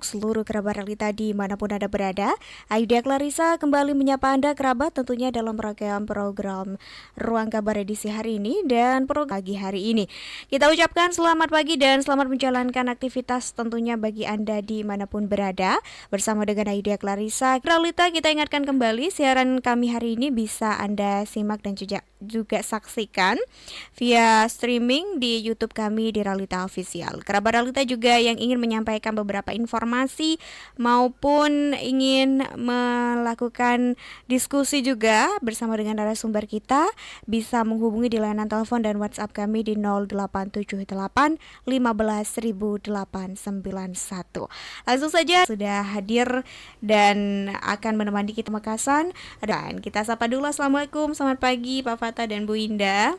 Seluruh kerabat realita dimanapun Anda berada, Ayudia Clarissa kembali menyapa Anda kerabat tentunya dalam rangkaian program Ruang Kabar edisi hari ini dan program pagi hari ini. Kita ucapkan selamat pagi dan selamat menjalankan aktivitas tentunya bagi Anda dimanapun berada. Bersama dengan Ayudia Clarissa, realita kita ingatkan kembali siaran kami hari ini bisa Anda simak dan juga saksikan via streaming di YouTube kami di Realita Official. Kerabat realita juga yang ingin menyampaikan beberapa informasi maupun ingin melakukan diskusi juga bersama dengan narasumber kita bisa menghubungi di layanan telepon dan WhatsApp kami di 0878 15891. Langsung saja sudah hadir dan akan menemani kita Makassar. Dan kita sapa dulu. Assalamualaikum, selamat pagi Pak Fatah dan Bu Indah.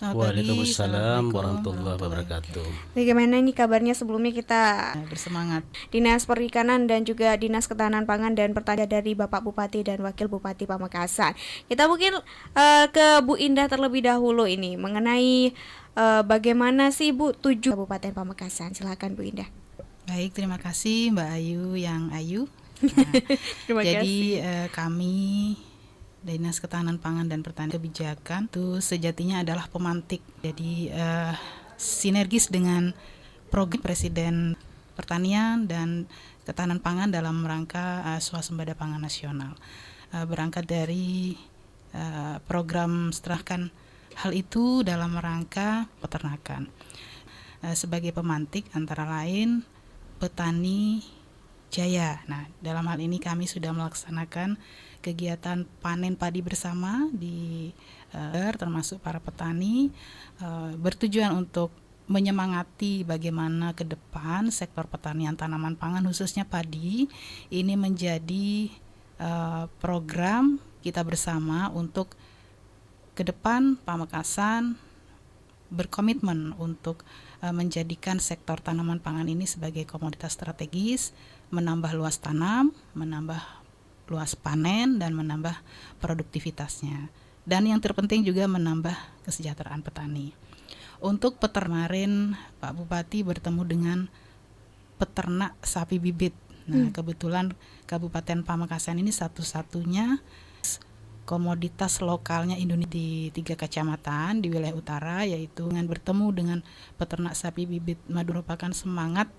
Waalaikumsalam warahmatullahi wabarakatuh. Bagaimana nih kabarnya? Sebelumnya kita bersemangat. Dinas Perikanan dan juga Dinas Ketahanan Pangan dan Pertanian dari Bapak Bupati dan Wakil Bupati Pamekasan. Kita mungkin ke Bu Indah terlebih dahulu ini mengenai bagaimana sih Bu tujuh Kabupaten Pamekasan. Silakan Bu Indah. Baik, terima kasih Mbak Ayu yang Ayu. Nah, Terima jadi kasih. kami Dinas Ketahanan Pangan dan Pertanian Kebijakan itu sejatinya adalah pemantik. Jadi sinergis dengan program Presiden Pertanian dan Ketahanan Pangan dalam rangka swasembada pangan nasional. Berangkat dari program setelahkan hal itu dalam rangka peternakan. Sebagai pemantik antara lain Petani Jaya. Nah, dalam hal ini kami sudah melaksanakan kegiatan panen padi bersama di termasuk para petani bertujuan untuk menyemangati bagaimana ke depan sektor pertanian tanaman pangan khususnya padi ini menjadi program kita bersama untuk ke depan Pamekasan berkomitmen untuk menjadikan sektor tanaman pangan ini sebagai komoditas strategis, menambah luas tanam, menambah luas panen dan menambah produktivitasnya. Dan yang terpenting juga menambah kesejahteraan petani. Untuk peternakan, Pak Bupati bertemu dengan peternak sapi bibit. Nah, kebetulan Kabupaten Pamekasan ini satu-satunya komoditas lokalnya Indonesia di 3 kecamatan di wilayah utara, yaitu dengan bertemu dengan peternak sapi bibit madu merupakan semangat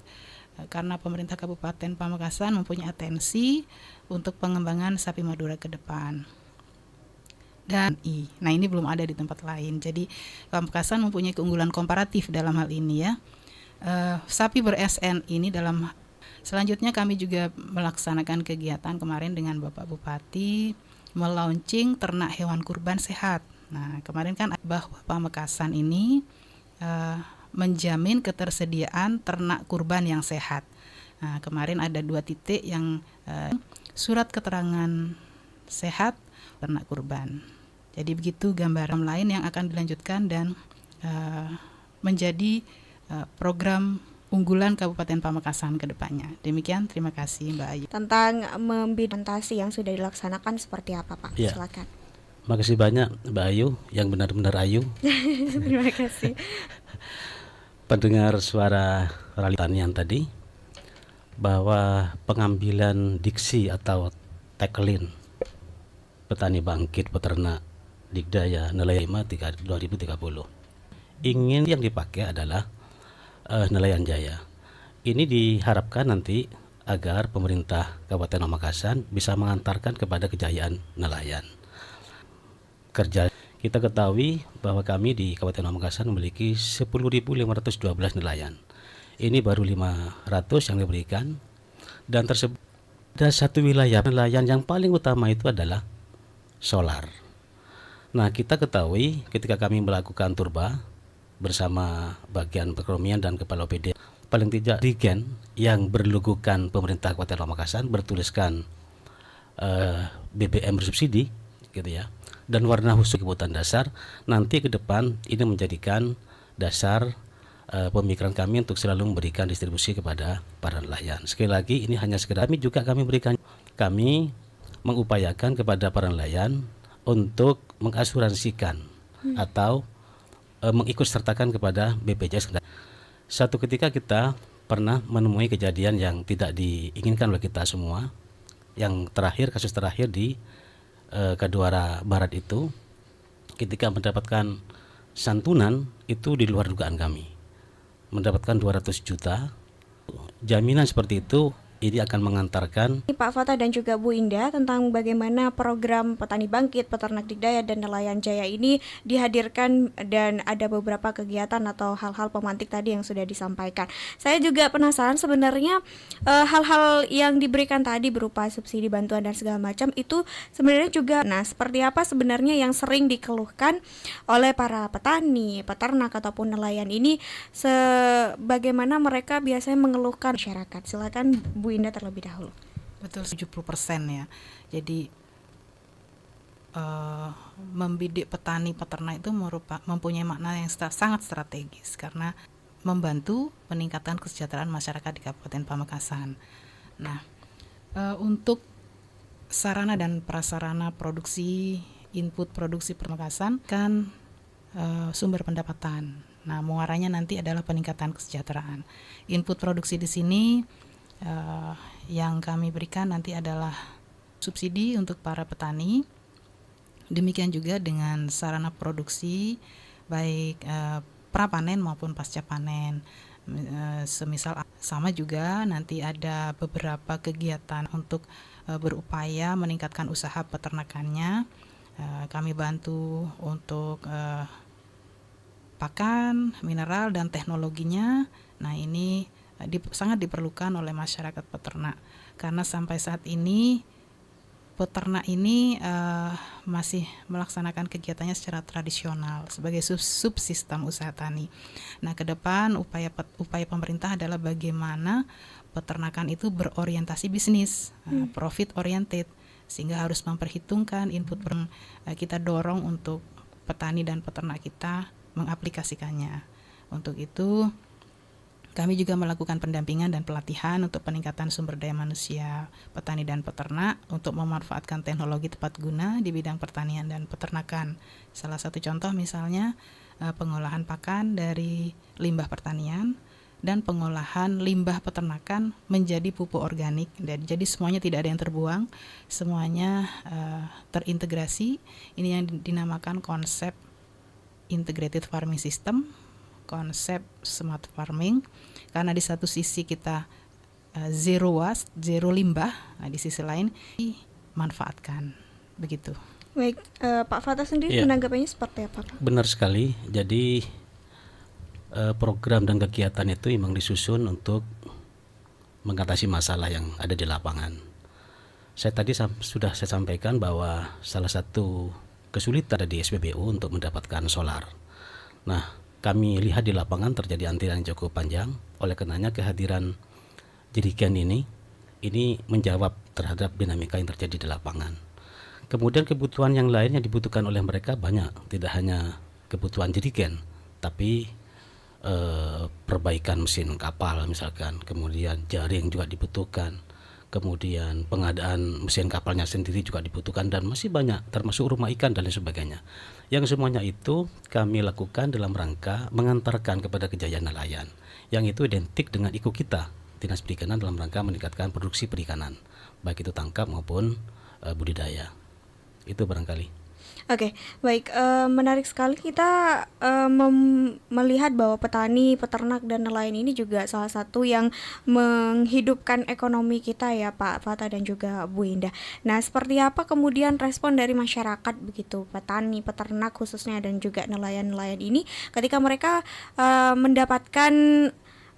karena pemerintah Kabupaten Pamekasan mempunyai atensi untuk pengembangan sapi Madura ke depan. Dan nah ini belum ada di tempat lain. Jadi Pamekasan mempunyai keunggulan komparatif dalam hal ini ya. Sapi ber-SN ini selanjutnya kami juga melaksanakan kegiatan kemarin dengan Bapak Bupati melaunching ternak hewan kurban sehat. Nah, kemarin kan bahwa Pamekasan ini menjamin ketersediaan ternak kurban yang sehat. Nah, kemarin ada 2 titik yang surat keterangan sehat ternak kurban. Jadi begitu gambaran lain yang akan dilanjutkan dan menjadi program unggulan Kabupaten Pamekasan ke depannya. Demikian, terima kasih Mbak Ayu. Tentang implementasi yang sudah dilaksanakan seperti apa Pak? Ya. Silakan. Makasih banyak Mbak Ayu yang benar-benar Ayu. Terima kasih. Pendengar suara Pertanian tadi bahwa pengambilan diksi atau tagline petani bangkit peternak Dikdaya nelayan 2030 ingin yang dipakai adalah nelayan jaya. Ini diharapkan nanti agar pemerintah Kabupaten Pamekasan bisa mengantarkan kepada kejayaan nelayan. Kita ketahui bahwa kami di Kabupaten Pamekasan memiliki 10.512 nelayan. Ini baru 500 yang diberikan dan tersebut ada satu wilayah nelayan yang paling utama itu adalah solar. Nah, kita ketahui ketika kami melakukan turba bersama bagian perekonomian dan kepala OPD, paling tidak dirjen yang berlogokan pemerintah Kabupaten Pamekasan bertuliskan BBM bersubsidi gitu ya, dan warna khusus kebutuhan dasar. Nanti ke depan ini menjadikan dasar pemikiran kami untuk selalu memberikan distribusi kepada para nelayan. Sekali lagi ini hanya sekedar kami mengupayakan kepada para nelayan untuk mengasuransikan atau mengikut sertakan kepada BPJS. Satu ketika kita pernah menemui kejadian yang tidak diinginkan oleh kita semua. Yang terakhir, kasus terakhir di Kadwara Barat itu, ketika mendapatkan santunan itu di luar dugaan kami, mendapatkan 200 juta. Jaminan seperti itu ini akan mengantarkan Pak Fatah dan juga Bu Indah tentang bagaimana program Petani Bangkit, Peternak Dikdaya dan Nelayan Jaya ini dihadirkan dan ada beberapa kegiatan atau hal-hal pemantik tadi yang sudah disampaikan. Saya juga penasaran sebenarnya hal-hal yang diberikan tadi berupa subsidi, bantuan dan segala macam itu sebenarnya juga, nah seperti apa sebenarnya yang sering dikeluhkan oleh para petani, peternak ataupun nelayan ini, sebagaimana mereka biasanya mengeluhkan masyarakat. Silakan Bu Indah terlebih dahulu. Betul, 70% ya. Jadi membidik petani peternak itu mempunyai makna yang sangat strategis karena membantu peningkatan kesejahteraan masyarakat di Kabupaten Pamekasan. Nah, untuk sarana dan prasarana produksi, input produksi Pamekasan kan sumber pendapatan. Nah, muaranya nanti adalah peningkatan kesejahteraan. Input produksi di sini yang kami berikan nanti adalah subsidi untuk para petani. Demikian juga dengan sarana produksi baik prapanen maupun pasca panen. Semisal sama juga nanti ada beberapa kegiatan untuk berupaya meningkatkan usaha peternakannya. Kami bantu untuk pakan, mineral dan teknologinya. Nah, ini sangat diperlukan oleh masyarakat peternak karena sampai saat ini peternak ini masih melaksanakan kegiatannya secara tradisional sebagai subsistem usaha tani. Nah, ke depan upaya pemerintah adalah bagaimana peternakan itu berorientasi bisnis, profit oriented, sehingga harus memperhitungkan input kita dorong untuk petani dan peternak kita mengaplikasikannya. Untuk itu kami juga melakukan pendampingan dan pelatihan untuk peningkatan sumber daya manusia petani dan peternak untuk memanfaatkan teknologi tepat guna di bidang pertanian dan peternakan. Salah satu contoh misalnya pengolahan pakan dari limbah pertanian dan pengolahan limbah peternakan menjadi pupuk organik. Jadi semuanya tidak ada yang terbuang, semuanya terintegrasi. Ini yang dinamakan konsep integrated farming system, konsep smart farming, karena di satu sisi kita zero waste, zero limbah, nah di sisi lain dimanfaatkan, begitu. Baik, Pak Fatah sendiri menanggapinya seperti apa, Pak? Benar sekali. Jadi program dan kegiatan itu memang disusun untuk mengatasi masalah yang ada di lapangan. Saya tadi sudah saya sampaikan bahwa salah satu kesulitan di SPBU untuk mendapatkan solar. Nah, kami lihat di lapangan terjadi antrian yang cukup panjang. Oleh karenanya kehadiran jerigen ini menjawab terhadap dinamika yang terjadi di lapangan. Kemudian kebutuhan yang lain yang dibutuhkan oleh mereka banyak, tidak hanya kebutuhan jerigen, tapi perbaikan mesin kapal misalkan, kemudian jaring juga dibutuhkan, kemudian pengadaan mesin kapalnya sendiri juga dibutuhkan, dan masih banyak, termasuk rumah ikan dan lain sebagainya. Yang semuanya itu kami lakukan dalam rangka mengantarkan kepada kejayaan nelayan, yang itu identik dengan IKU kita, Dinas Perikanan, dalam rangka meningkatkan produksi perikanan, baik itu tangkap maupun budidaya. Itu barangkali. Oke, baik, menarik sekali kita melihat bahwa petani, peternak dan nelayan ini juga salah satu yang menghidupkan ekonomi kita ya Pak Fatah dan juga Bu Indah. Nah, seperti apa kemudian respon dari masyarakat begitu, petani, peternak khususnya dan juga nelayan-nelayan ini ketika mereka mendapatkan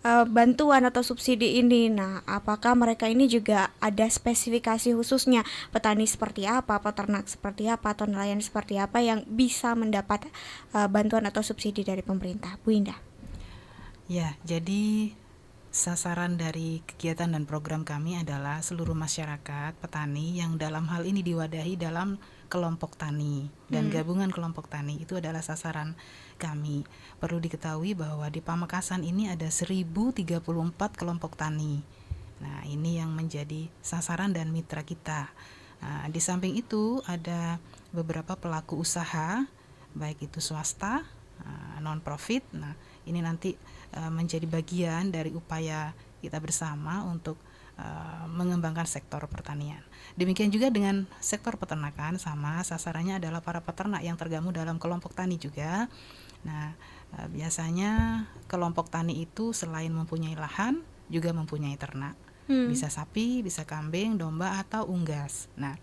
bantuan atau subsidi ini? Nah, apakah mereka ini juga ada spesifikasi khususnya, petani seperti apa, peternak seperti apa, atau nelayan seperti apa yang bisa mendapat bantuan atau subsidi dari pemerintah? Bu Indah. Ya, jadi sasaran dari kegiatan dan program kami adalah seluruh masyarakat petani yang dalam hal ini diwadahi dalam kelompok tani dan gabungan kelompok tani. Itu adalah sasaran kami. Perlu diketahui bahwa di Pamekasan ini ada 1034 kelompok tani. Nah, ini yang menjadi sasaran dan mitra kita. Nah, di samping itu ada beberapa pelaku usaha, baik itu swasta, non-profit. Nah, ini nanti menjadi bagian dari upaya kita bersama untuk mengembangkan sektor pertanian. Demikian juga dengan sektor peternakan, sama sasarannya adalah para peternak yang tergabung dalam kelompok tani juga. Nah, biasanya kelompok tani itu selain mempunyai lahan juga mempunyai ternak. Bisa sapi, bisa kambing, domba atau unggas. Nah,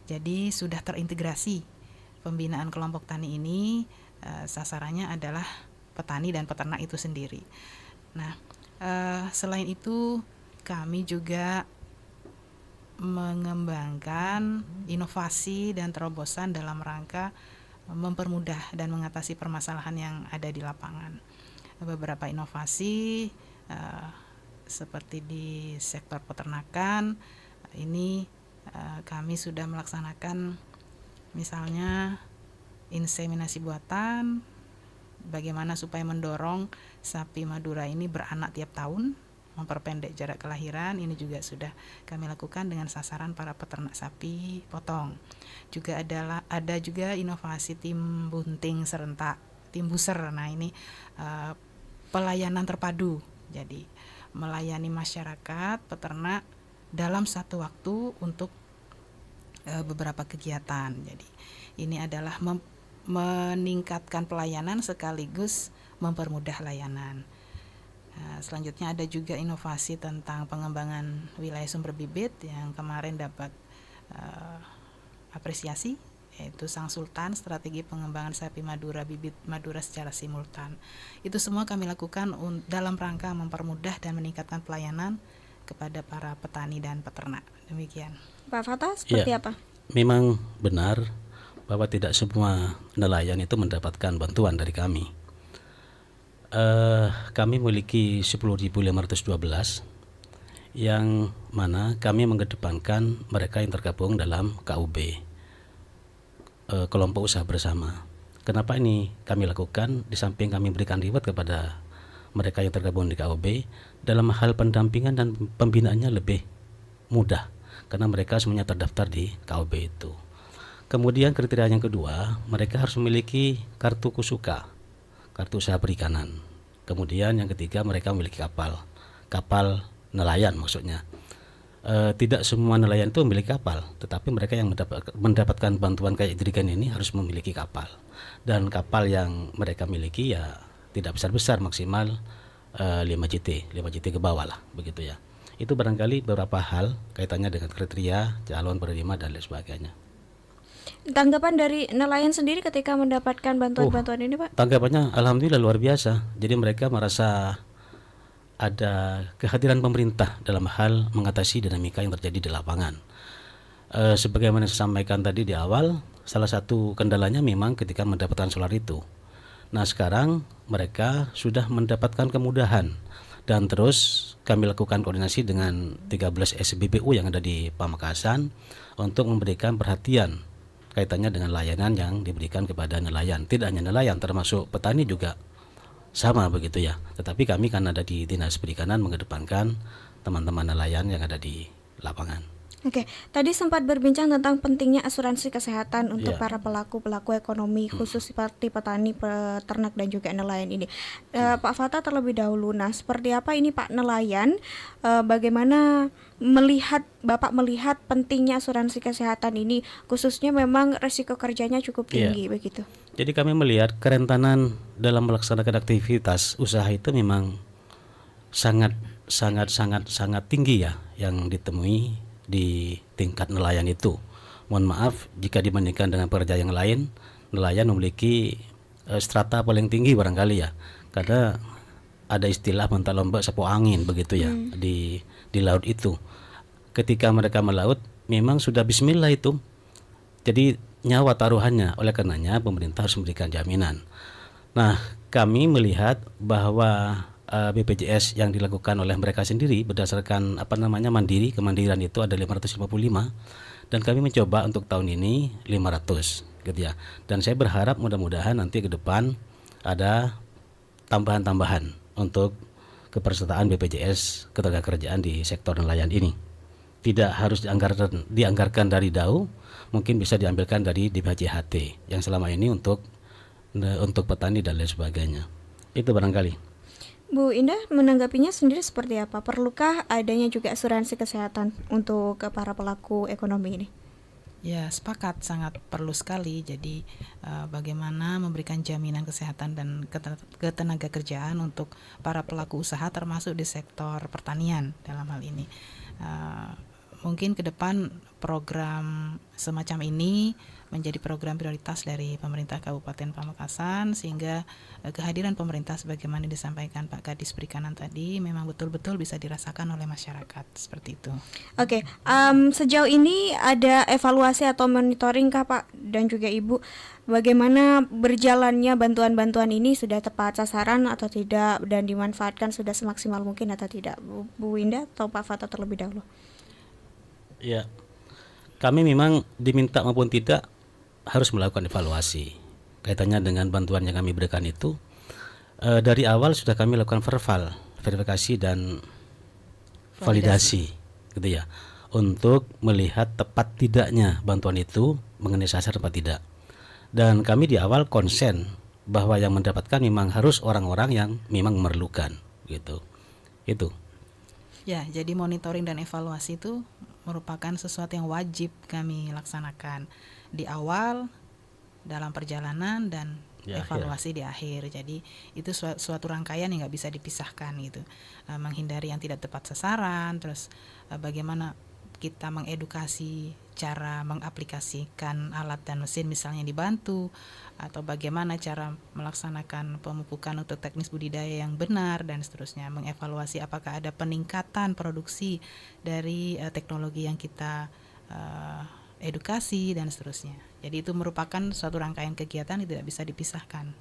jadi sudah terintegrasi pembinaan kelompok tani ini, sasarannya adalah petani dan peternak itu sendiri. Nah, selain itu kami juga mengembangkan inovasi dan terobosan dalam rangka mempermudah dan mengatasi permasalahan yang ada di lapangan. Beberapa inovasi seperti di sektor peternakan ini kami sudah melaksanakan misalnya inseminasi buatan, bagaimana supaya mendorong sapi Madura ini beranak tiap tahun, memperpendek jarak kelahiran. Ini juga sudah kami lakukan dengan sasaran para peternak sapi potong. Juga ada juga inovasi tim bunting serentak, tim buser. Nah, ini pelayanan terpadu. Jadi melayani masyarakat peternak dalam satu waktu untuk beberapa kegiatan. Jadi ini adalah meningkatkan pelayanan sekaligus mempermudah layanan. Selanjutnya ada juga inovasi tentang pengembangan wilayah sumber bibit yang kemarin dapat apresiasi, yaitu Sang Sultan Strategi Pengembangan Sapi Madura Bibit Madura secara simultan. Itu semua kami lakukan dalam rangka mempermudah dan meningkatkan pelayanan kepada para petani dan peternak. Demikian. Pak Fatah, seperti apa? Memang benar bahwa tidak semua nelayan itu mendapatkan bantuan dari kami. Kami memiliki 10.512 yang mana kami mengedepankan mereka yang tergabung dalam KUB, kelompok usaha bersama. Kenapa ini kami lakukan? Di samping kami berikan reward kepada mereka yang tergabung di KUB, dalam hal pendampingan dan pembinaannya lebih mudah karena mereka semuanya terdaftar di KUB itu. Kemudian kriteria yang kedua, mereka harus memiliki kartu kusuka, kartu usaha perikanan. Kemudian yang ketiga, mereka memiliki kapal nelayan maksudnya. Tidak semua nelayan itu memiliki kapal, tetapi mereka yang mendapatkan bantuan kayak Idrigan ini harus memiliki kapal. Dan kapal yang mereka miliki ya tidak besar-besar, maksimal 5 JT ke bawah lah, begitu ya. Itu barangkali beberapa hal kaitannya dengan kriteria calon penerima dan lain sebagainya. Tanggapan dari nelayan sendiri ketika mendapatkan bantuan-bantuan ini, Pak? Tanggapannya alhamdulillah luar biasa. Jadi mereka merasa ada kehadiran pemerintah dalam hal mengatasi dinamika yang terjadi di lapangan. Sebagaimana saya sampaikan tadi di awal, salah satu kendalanya memang ketika mendapatkan solar itu. Nah, sekarang mereka sudah mendapatkan kemudahan dan terus kami lakukan koordinasi dengan 13 SBBU yang ada di Pamekasan untuk memberikan perhatian kaitannya dengan layanan yang diberikan kepada nelayan. Tidak hanya nelayan, termasuk petani juga sama begitu ya. Tetapi kami kan ada di Dinas Perikanan mengedepankan teman-teman nelayan yang ada di lapangan. Oke, tadi sempat berbincang tentang pentingnya asuransi kesehatan untuk para pelaku ekonomi khusus seperti petani, peternak dan juga nelayan ini. Pak Fatah terlebih dahulu, nah seperti apa ini Pak nelayan, bagaimana Bapak melihat pentingnya asuransi kesehatan ini, khususnya memang resiko kerjanya cukup tinggi begitu. Jadi kami melihat kerentanan dalam melaksanakan aktivitas usaha itu memang sangat tinggi ya yang ditemui di tingkat nelayan itu. Mohon maaf jika dibandingkan dengan pekerja yang lain, nelayan memiliki strata paling tinggi barangkali ya, karena ada istilah mental lombak sapu angin begitu ya di laut itu. Ketika mereka melaut memang sudah bismillah itu, jadi nyawa taruhannya. Oleh karenanya pemerintah harus memberikan jaminan. Nah, kami melihat bahwa BPJS yang dilakukan oleh mereka sendiri berdasarkan mandiri, kemandirian itu ada 555 dan kami mencoba untuk tahun ini 500 gitu ya. Dan saya berharap mudah-mudahan nanti ke depan ada tambahan-tambahan untuk kepesertaan BPJS ketenagakerjaan di sektor nelayan ini. Tidak harus dianggarkan dari DAU, mungkin bisa diambilkan dari DBHJHT yang selama ini untuk petani dan lain sebagainya. Itu barangkali. Bu Indah menanggapinya sendiri seperti apa? Perlukah adanya juga asuransi kesehatan untuk para pelaku ekonomi ini? Ya, sepakat, sangat perlu sekali. Jadi bagaimana memberikan jaminan kesehatan dan ketenaga kerjaan untuk para pelaku usaha termasuk di sektor pertanian dalam hal ini. Mungkin ke depan program semacam ini menjadi program prioritas dari pemerintah Kabupaten Pamekasan, sehingga kehadiran pemerintah sebagaimana disampaikan Pak Kadis Perikanan tadi memang betul-betul bisa dirasakan oleh masyarakat, seperti itu. Oke, sejauh ini ada evaluasi atau monitoring kah Pak dan juga Ibu, bagaimana berjalannya bantuan-bantuan ini, sudah tepat sasaran atau tidak, dan dimanfaatkan sudah semaksimal mungkin atau tidak? Bu Indah atau Pak Fato terlebih dahulu? Ya, kami memang diminta maupun tidak harus melakukan evaluasi kaitannya dengan bantuan yang kami berikan itu. Dari awal sudah kami lakukan verifikasi dan validasi gitu ya, untuk melihat tepat tidaknya bantuan itu mengenai sasaran apa tidak. Dan kami di awal konsen bahwa yang mendapatkan memang harus orang-orang yang memang memerlukan gitu. Itu. Ya, jadi monitoring dan evaluasi itu merupakan sesuatu yang wajib kami laksanakan di awal, dalam perjalanan, dan evaluasi di akhir. Jadi itu suatu rangkaian yang nggak bisa dipisahkan gitu. Menghindari yang tidak tepat sasaran, terus bagaimana kita mengedukasi cara mengaplikasikan alat dan mesin misalnya dibantu, atau bagaimana cara melaksanakan pemupukan untuk teknis budidaya yang benar, dan seterusnya. Mengevaluasi apakah ada peningkatan produksi dari teknologi yang kita edukasi, dan seterusnya. Jadi itu merupakan suatu rangkaian kegiatan yang tidak bisa dipisahkan.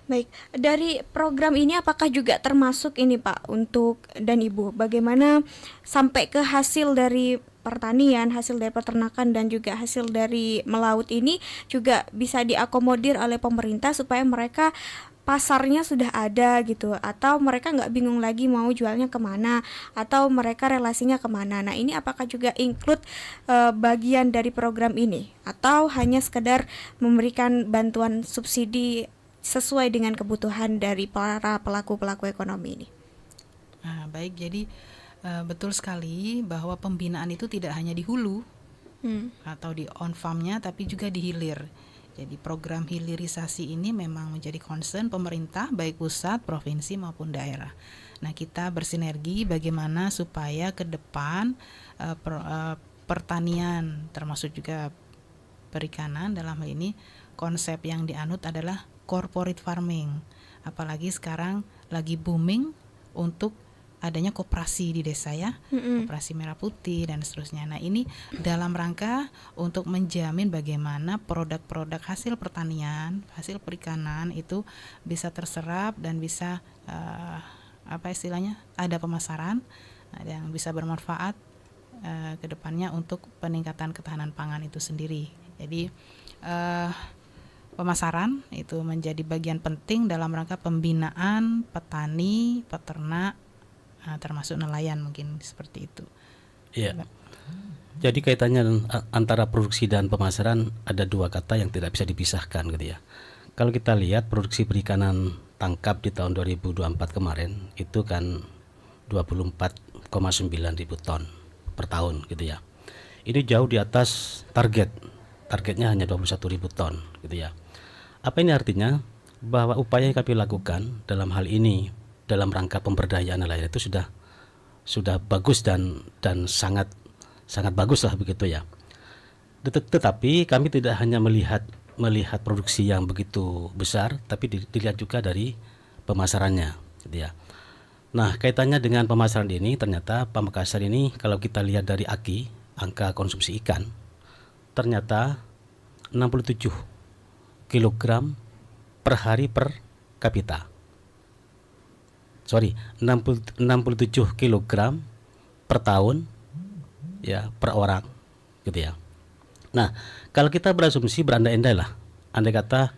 Baik, dari program ini apakah juga termasuk ini Pak untuk dan Ibu, bagaimana sampai ke hasil dari pertanian, hasil dari peternakan, dan juga hasil dari melaut ini juga bisa diakomodir oleh pemerintah supaya mereka pasarnya sudah ada gitu, atau mereka nggak bingung lagi mau jualnya kemana, atau mereka relasinya kemana. Nah ini apakah juga include bagian dari program ini, atau hanya sekedar memberikan bantuan subsidi sesuai dengan kebutuhan dari para pelaku-pelaku ekonomi ini? Baik, jadi betul sekali bahwa pembinaan itu tidak hanya di hulu atau di on farmnya, tapi juga di hilir. Jadi program hilirisasi ini memang menjadi concern pemerintah, baik pusat, provinsi maupun daerah. Nah, kita bersinergi bagaimana supaya ke depan pertanian termasuk juga perikanan dalam hal ini, konsep yang dianut adalah corporate farming. Apalagi sekarang lagi booming untuk adanya koperasi di desa ya, koperasi merah putih dan seterusnya. Nah ini dalam rangka untuk menjamin bagaimana produk-produk hasil pertanian, hasil perikanan itu bisa terserap dan bisa ada pemasaran yang bisa bermanfaat ke depannya untuk peningkatan ketahanan pangan itu sendiri. Jadi pemasaran itu menjadi bagian penting dalam rangka pembinaan petani, peternak, termasuk nelayan, mungkin seperti itu. Iya. Jadi kaitannya antara produksi dan pemasaran ada dua kata yang tidak bisa dipisahkan gitu ya. Kalau kita lihat produksi perikanan tangkap di tahun 2024 kemarin itu kan 24,9 ribu ton per tahun gitu ya. Ini jauh di atas targetnya hanya 21 ribu ton gitu ya. Apa ini artinya? Bahwa upaya yang kami lakukan dalam hal ini dalam rangka pemberdayaan nelayan itu sudah bagus dan sangat bagus lah begitu ya. Tetapi kami tidak hanya melihat produksi yang begitu besar, tapi dilihat juga dari pemasarannya gitu ya. Nah, kaitannya dengan pemasaran ini ternyata Pamekasan ini kalau kita lihat dari AKI, angka konsumsi ikan, ternyata 67 kilogram per hari per kapita. 67 kilogram per tahun ya per orang gitu ya. Nah, kalau kita berandai-andai lah, andai kata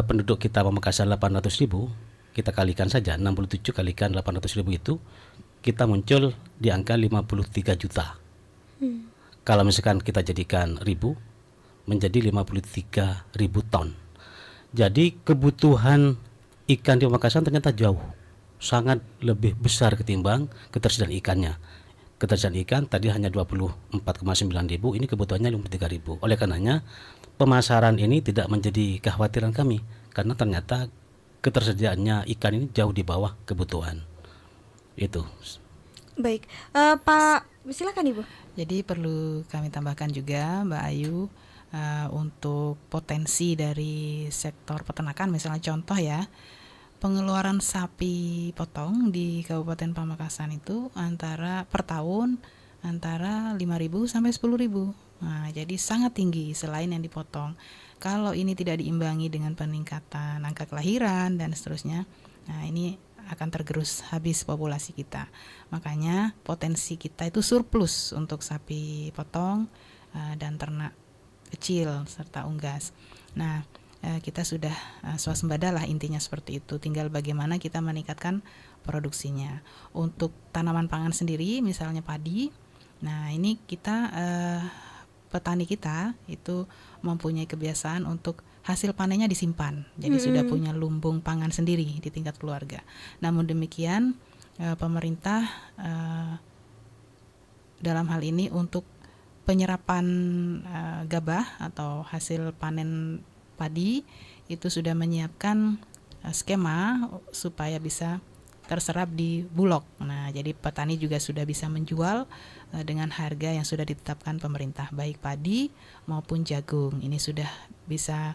penduduk kita Pamekasan 800 ribu, kita kalikan saja 67 kalikan 800 ribu itu kita muncul di angka 53 juta. Kalau misalkan kita jadikan ribu menjadi 53 ribu ton. Jadi kebutuhan ikan di Pamekasan ternyata jauh sangat lebih besar ketimbang ketersediaan ikannya. Ketersediaan ikan tadi hanya 24,9 ribu, ini kebutuhannya 53 ribu. Oleh karenanya pemasaran ini tidak menjadi kekhawatiran kami, karena ternyata ketersediaannya ikan ini jauh di bawah kebutuhan. Itu. Baik, Pak, silakan Ibu. Jadi perlu kami tambahkan juga, Mbak Ayu, untuk potensi dari sektor peternakan, misalnya contoh ya, pengeluaran sapi potong di Kabupaten Pamekasan itu per tahun antara 5.000 sampai 10.000. Nah, jadi sangat tinggi selain yang dipotong. Kalau ini tidak diimbangi dengan peningkatan angka kelahiran dan seterusnya, nah ini akan tergerus habis populasi kita. Makanya potensi kita itu surplus untuk sapi potong dan ternak kecil serta unggas. Nah, kita sudah swasembada lah, intinya seperti itu. Tinggal bagaimana kita meningkatkan produksinya. Untuk tanaman pangan sendiri, misalnya padi, nah ini kita petani kita itu mempunyai kebiasaan untuk hasil panennya disimpan. Jadi sudah punya lumbung pangan sendiri di tingkat keluarga. Namun demikian pemerintah dalam hal ini untuk penyerapan gabah atau hasil panen padi itu sudah menyiapkan skema supaya bisa terserap di Bulog. Nah, jadi petani juga sudah bisa menjual dengan harga yang sudah ditetapkan pemerintah, baik padi maupun jagung. Ini sudah bisa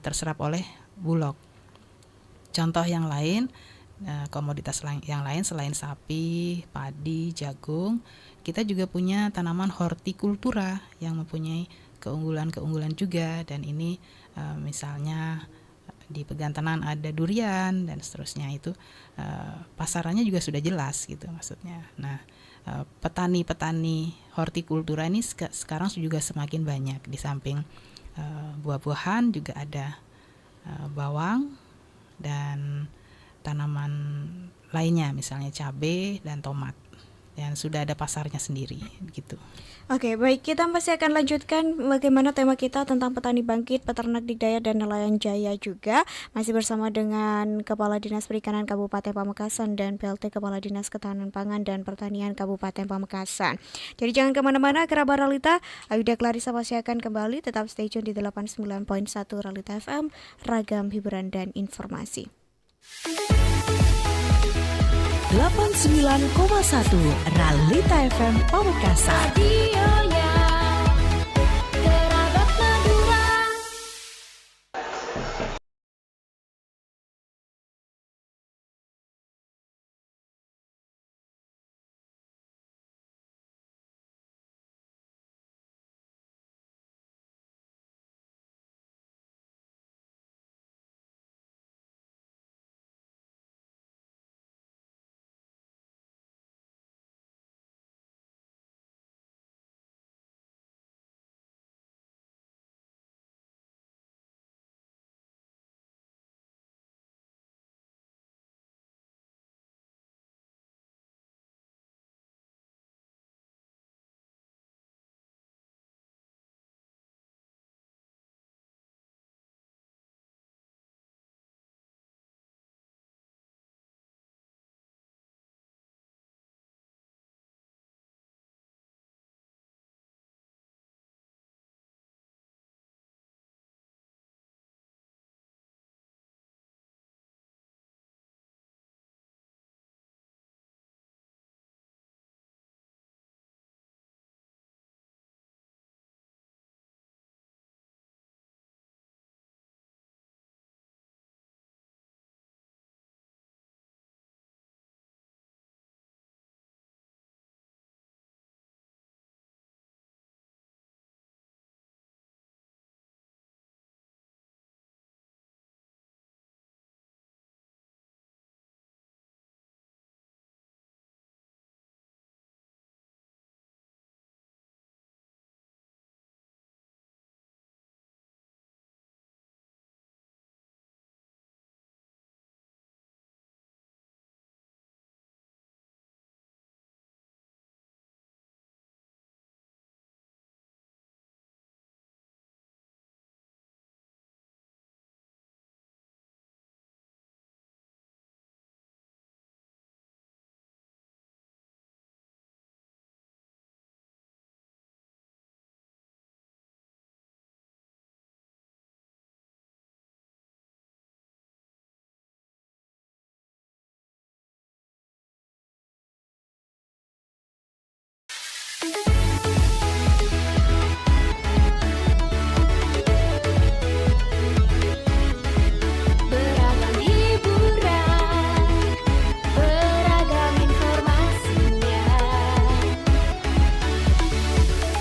terserap oleh Bulog. Contoh yang lain, komoditas yang lain selain sapi, padi, jagung, kita juga punya tanaman hortikultura yang mempunyai keunggulan-keunggulan juga, dan ini misalnya di Pegantenan ada durian dan seterusnya, itu pasarannya juga sudah jelas gitu maksudnya. Nah, petani-petani hortikultura ini sekarang juga semakin banyak. Di samping buah-buahan juga ada bawang dan tanaman lainnya, misalnya cabai dan tomat, dan sudah ada pasarnya sendiri begitu. Oke, baik, kita masih akan lanjutkan bagaimana tema kita tentang petani bangkit, peternak dikdaya, dan nelayan jaya juga. Masih bersama dengan Kepala Dinas Perikanan Kabupaten Pamekasan dan PLT Kepala Dinas Ketahanan Pangan dan Pertanian Kabupaten Pamekasan. Jadi jangan kemana-mana, kerabat Ralita, Ayuda Clarissa masih akan kembali. Tetap stay tune di 89.1 Ralita FM, ragam hiburan dan informasi. 89,1 Ralita FM Pamekasan.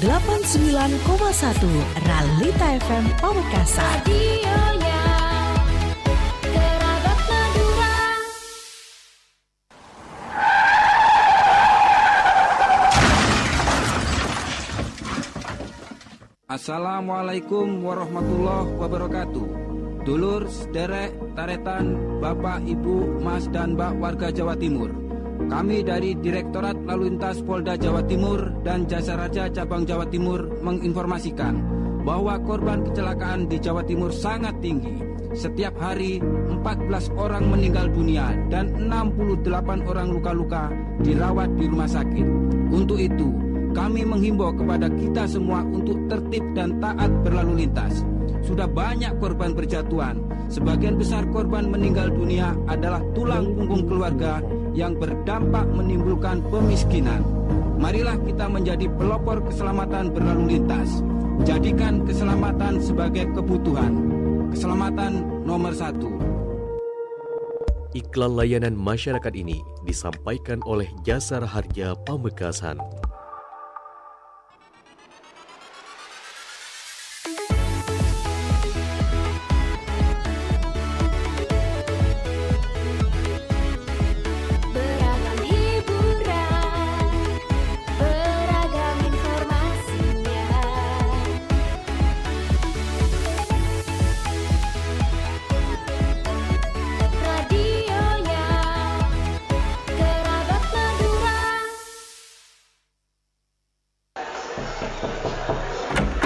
89,1 Realita FM Pamekasan. Radionya Kerabat Madura. Assalamualaikum warahmatullahi wabarakatuh. Dulur, sederek, taretan, Bapak, Ibu, Mas, dan Mbak warga Jawa Timur. Kami dari Direktorat Lalu Lintas Polda Jawa Timur dan Jasa Raja Cabang Jawa Timur menginformasikan bahwa korban kecelakaan di Jawa Timur sangat tinggi. Setiap hari 14 orang meninggal dunia dan 68 orang luka-luka dirawat di rumah sakit. Untuk itu, kami menghimbau kepada kita semua untuk tertib dan taat berlalu lintas. Sudah banyak korban berjatuhan. Sebagian besar korban meninggal dunia adalah tulang punggung keluarga yang berdampak menimbulkan pemiskinan. Marilah kita menjadi pelopor keselamatan berlalu lintas. Jadikan keselamatan sebagai kebutuhan. Keselamatan nomor 1. Iklan layanan masyarakat ini disampaikan oleh Jasa Harja Pamekasan. Beragam hiburan, beragam informasinya. Radionya Kerabat Madura.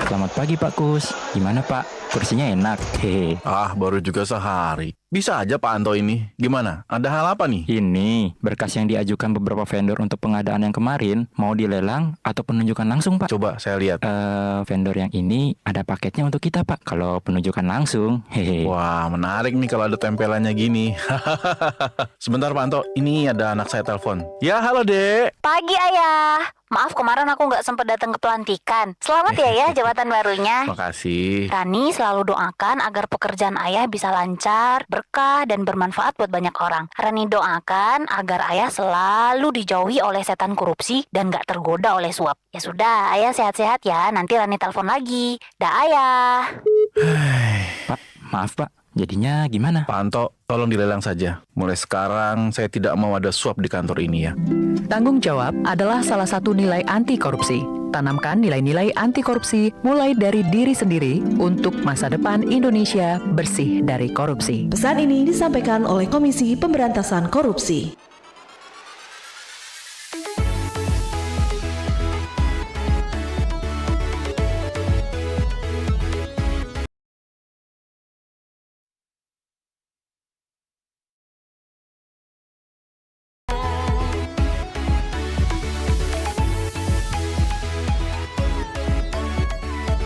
Selamat pagi Pak Kus, gimana Pak? Kursinya enak, hehe. Baru juga sehari. Bisa aja Pak Anto ini. Gimana? Ada hal apa nih? Ini berkas yang diajukan beberapa vendor untuk pengadaan yang kemarin, mau dilelang atau penunjukan langsung Pak? Coba saya lihat. Vendor yang ini ada paketnya untuk kita Pak, kalau penunjukan langsung, hehe. Wah, menarik nih kalau ada tempelannya gini. Sebentar Pak Anto, ini ada anak saya telepon. Ya, halo Dek. Pagi Ayah, maaf kemarin aku nggak sempat datang ke pelantikan. Selamat ya jabatan barunya. Makasih. Rani selalu doakan agar pekerjaan Ayah bisa lancar, berkah, dan bermanfaat buat banyak orang. Rani doakan agar Ayah selalu dijauhi oleh setan korupsi dan nggak tergoda oleh suap. Ya sudah, Ayah sehat-sehat ya. Nanti Rani telepon lagi. Dah Ayah. Pak, maaf Pak, jadinya gimana? Pak Anto, tolong dilelang saja. Mulai sekarang saya tidak mau ada suap di kantor ini ya. Tanggung jawab adalah salah satu nilai anti korupsi. Tanamkan nilai-nilai anti korupsi mulai dari diri sendiri untuk masa depan Indonesia bersih dari korupsi. Pesan ini disampaikan oleh Komisi Pemberantasan Korupsi.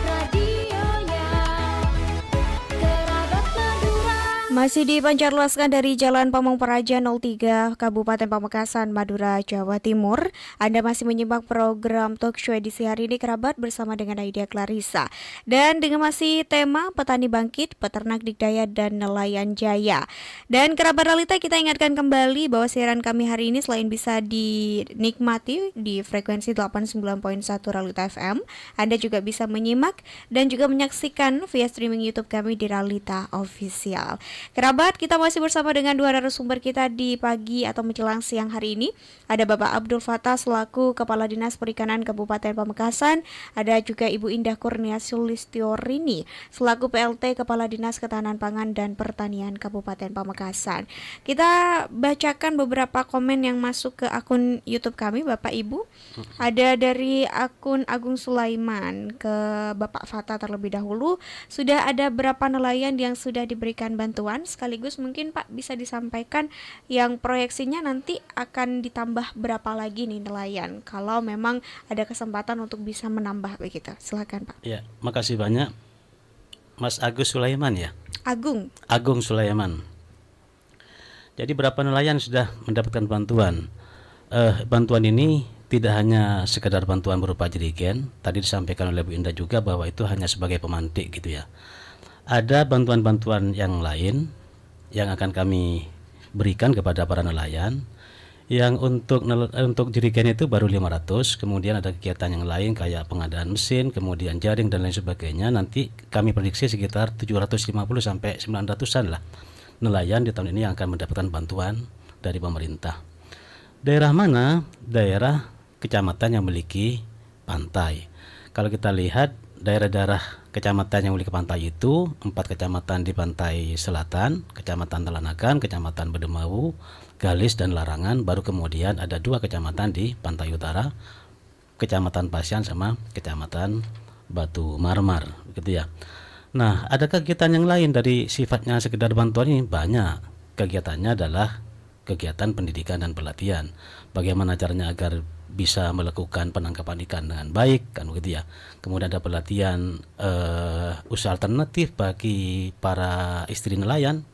Radionya Kerabat Madura. Masih dipancarluaskan dari Jalan Pamong Praja 03, Kabupaten Pamekasan, Madura, Jawa Timur. Anda masih menyimak program Talk Show edisi hari ini Kerabat bersama dengan Aida Clarissa. Dan dengan masih tema Petani Bangkit, Peternak Dikdaya, dan Nelayan Jaya. Dan Kerabat Realita, kita ingatkan kembali bahwa siaran kami hari ini selain bisa dinikmati di frekuensi 89.1 Realita FM, Anda juga bisa menyimak dan juga menyaksikan via streaming YouTube kami di Realita Official. Kerabat, kita masih bersama dengan dua narasumber kita di pagi atau menjelang siang hari ini. Ada Bapak Abdul Fattah selaku Kepala Dinas Perikanan Kabupaten Pamekasan. Ada juga Ibu Indah Kurnia Sulistiorini selaku PLT Kepala Dinas Ketahanan Pangan dan Pertanian Kabupaten Pamekasan. Kita bacakan beberapa komen yang masuk ke akun YouTube kami, Bapak Ibu. Ada dari akun Agung Sulaiman ke Bapak Fattah terlebih dahulu. Sudah ada berapa nelayan yang sudah diberikan bantuan? Sekaligus mungkin Pak bisa disampaikan yang proyeksinya nanti akan ditambah berapa lagi nih nelayan kalau memang ada kesempatan untuk bisa menambah begitu. Silakan Pak. Ya, makasih banyak Mas Agus Sulaiman ya. Agung Sulaiman. Jadi berapa nelayan sudah mendapatkan bantuan? Bantuan ini tidak hanya sekedar bantuan berupa jerigen. Tadi disampaikan oleh Bu Indah juga bahwa itu hanya sebagai pemantik gitu ya. Ada bantuan-bantuan yang lain yang akan kami berikan kepada para nelayan, Yang untuk jerigen itu baru 500, kemudian ada kegiatan yang lain kayak pengadaan mesin, kemudian jaring dan lain sebagainya. Nanti kami prediksi sekitar 750 sampai 900-an lah nelayan di tahun ini yang akan mendapatkan bantuan dari pemerintah. Daerah mana? Daerah kecamatan yang memiliki pantai. Kalau kita lihat daerah-daerah kecamatan yang memiliki pantai itu 4 kecamatan di pantai selatan, Kecamatan Telanakan, Kecamatan Bedemau, Galis dan Larangan, baru kemudian ada 2 kecamatan di pantai utara, Kecamatan Pasian sama Kecamatan Batu Marmar, gitu ya. Nah, ada kegiatan yang lain dari sifatnya sekedar bantuan ini banyak. Kegiatannya adalah kegiatan pendidikan dan pelatihan. Bagaimana caranya agar bisa melakukan penangkapan ikan dengan baik, kan begitu ya. Kemudian ada pelatihan usaha alternatif bagi para istri nelayan